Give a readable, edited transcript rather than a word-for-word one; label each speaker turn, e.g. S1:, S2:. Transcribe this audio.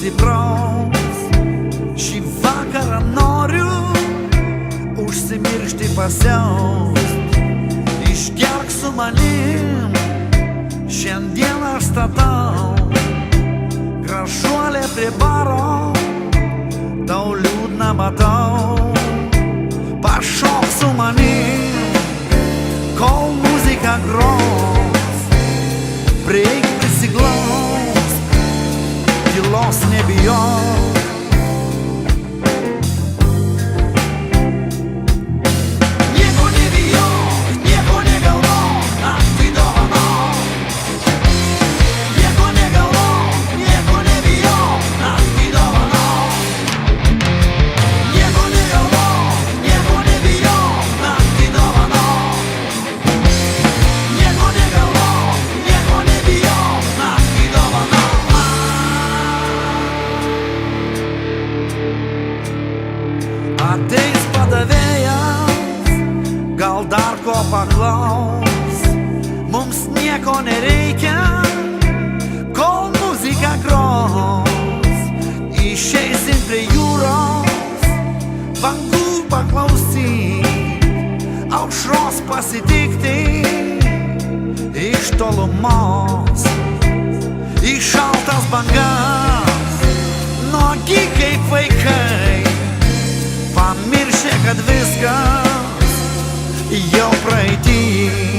S1: stipraus. Šį vakarą noriu užsimiršti pasiaust. Išgerk su manim, šiandien aš statau gražuolė prie baro, tau liūdna matau. Pašok su manim, kol muzika gros, prieik prisiglaust, tylos nebijok. Ateis padavėjas, gal dar ko paklaus. Mums nieko nereikia, kol muzika gros. Išeisim prie jūros, bangų paklausyt, aušros pasitikti iš tolumos. Į šaltas bangas, nuogi kaip vaikai, pamiršę, kad viskas jau praeity.